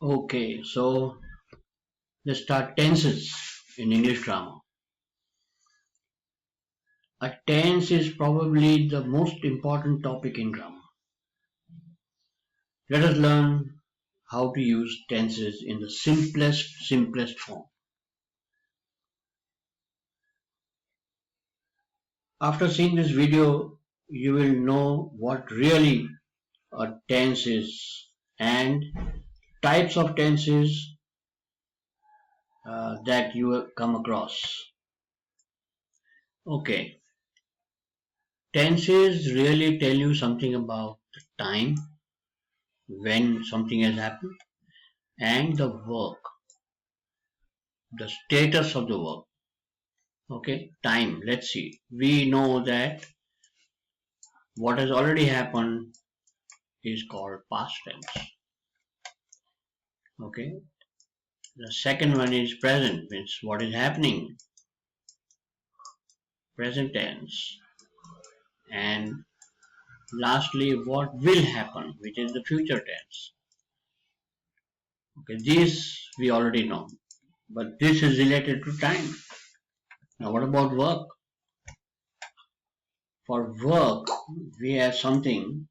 Okay, so let's start tenses in English grammar. A tense is probably the most important topic in grammar. Let us learn how to use tenses in the simplest form. After seeing this video, you will know what really a tense is and types of tenses that you have come across. Okay, tenses really tell you something about the time when something has happened and the work, the status of the work. Okay, time. Let's see. We know that what has already happened is called past tense. Okay, the second one is present, means what is happening, present tense. And lastly, what will happen, which is the future tense. Okay, these we already know, but this is related to time. Now, what about work? For work, we have something.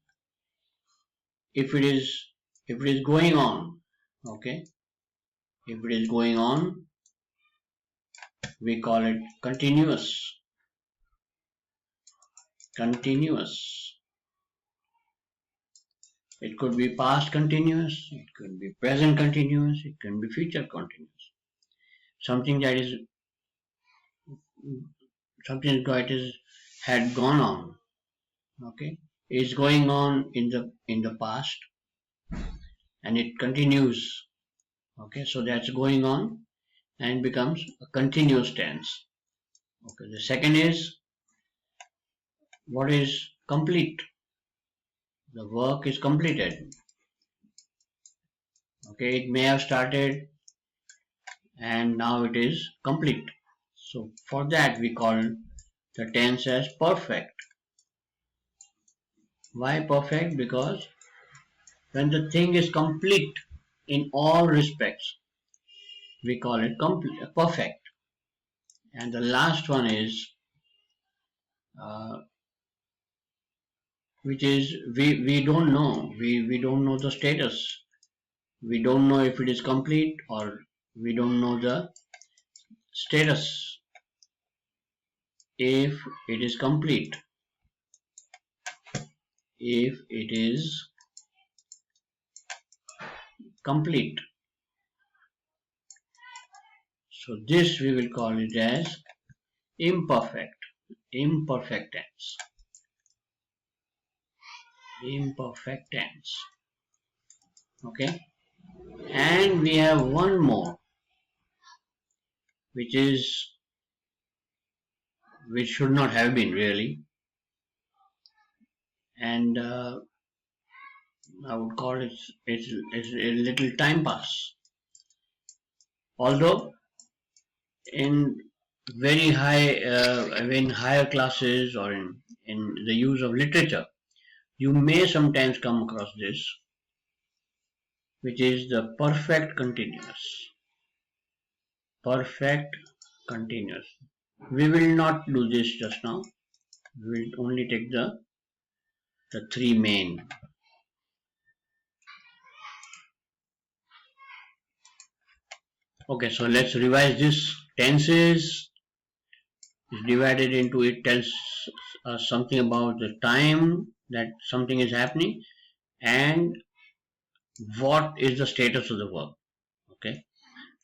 If it is going on, okay, if it is going on, we call it continuous. Continuous. It could be past continuous, it could be present continuous, it can be future continuous. Something that is something that is had gone on, okay, is going on in the past and it continues. Okay, so that's going on and becomes a continuous tense. Okay, the second is what is complete. The work is completed. Okay, it may have started and now it is complete. So for that we call the tense as perfect. Why perfect? Because when the thing is complete in all respects, we call it perfect. And the last one is uh, which is we don't know. We don't know the status. We don't know if it is complete or we don't know the status. If it is complete, if it is complete. So this we will call it as imperfect. Imperfect tense. Imperfect tense. Okay. And we have one more, which should not have been really, and I would call it's a little time pass. Although in very high, in higher classes or in the use of literature, you may sometimes come across this, which is the perfect continuous. Perfect continuous. We will not do this just now. We will only take the three main. Okay, so let's revise this. Tenses is divided into, it tells us something about the time that something is happening and what is the status of the verb. Okay,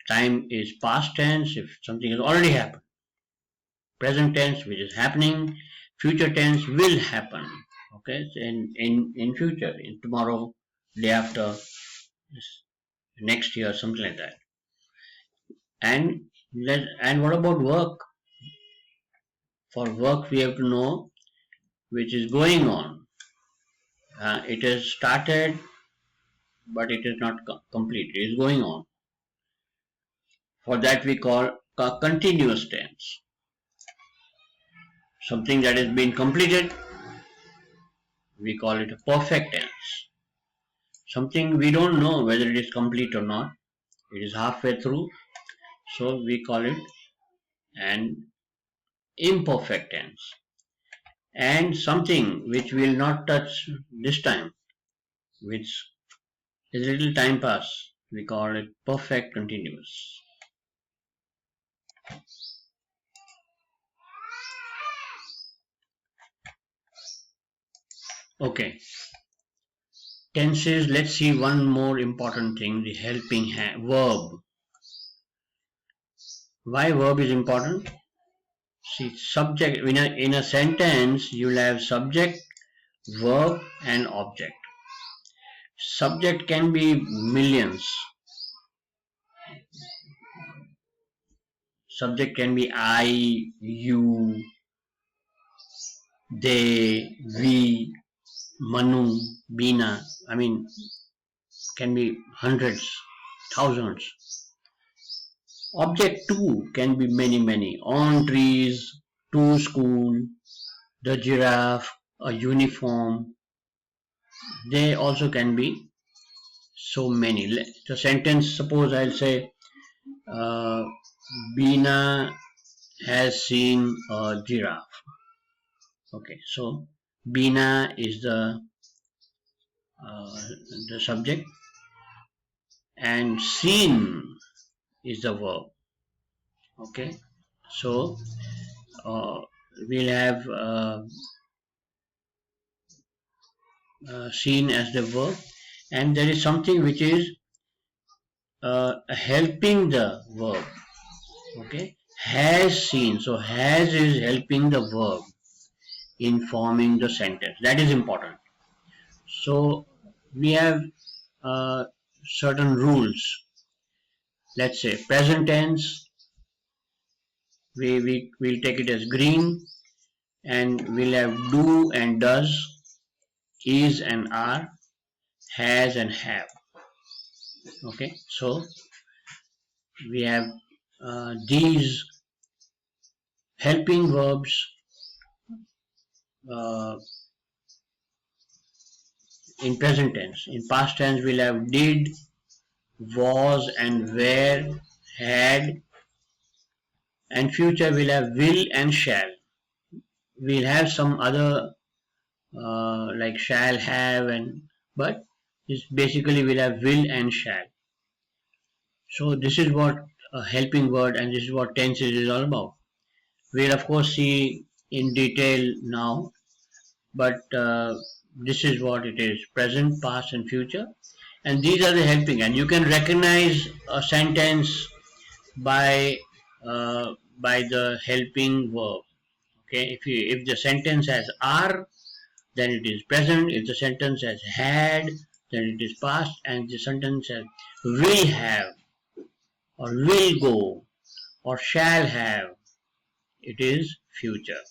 time is past tense if something has already happened. Present tense, which is happening. Future tense will happen. Okay, so in future, in tomorrow, day after, next year, something like that. And what about work? For work, we have to know which is going on. It has started, but it is not complete. It is going on. For that, we call a continuous tense. Something that has been completed, we call it a perfect tense. Something we don't know whether it is complete or not. It is halfway through, so we call it an imperfect tense. And something which we will not touch this time, which is a little time pass, we call it perfect continuous. Okay, tenses. Let's see one more important thing, the helping verb. Why verb is important? See, subject, in a sentence, you'll have subject, verb, and object. Subject can be millions. Subject can be I, you, they, we, Manu, Bina. I mean, can be hundreds, thousands. Object too can be many. On trees, to school, the giraffe, a uniform. They also can be so many. The sentence, suppose I'll say, uh, Bina has seen a giraffe. Okay, so Bina is uh, the subject and seen is the verb. Okay, so uh, we'll have seen as the verb, and there is something which is helping the verb. Okay, has seen. So has is helping the verb in forming the sentence. That is important. So we have uh, certain rules. Let's say present tense. We'll take it as green, and we'll have do and does, is and are, has and have. Okay, so we have these helping verbs uh, in present tense. In past tense, we'll have did, was and were, had, and future we'll have will and shall. We'll have some other like shall have, and but it's basically we'll have will and shall. So this is what a helping word and this is what tenses is all about. We'll of course see in detail now, but this is what it is: present, past, and future. And these are the helping, and you can recognize a sentence by the helping verb. Okay, if the sentence has are, then it is present. If the sentence has had, then it is past, and the sentence has will have or will go or shall have, it is future.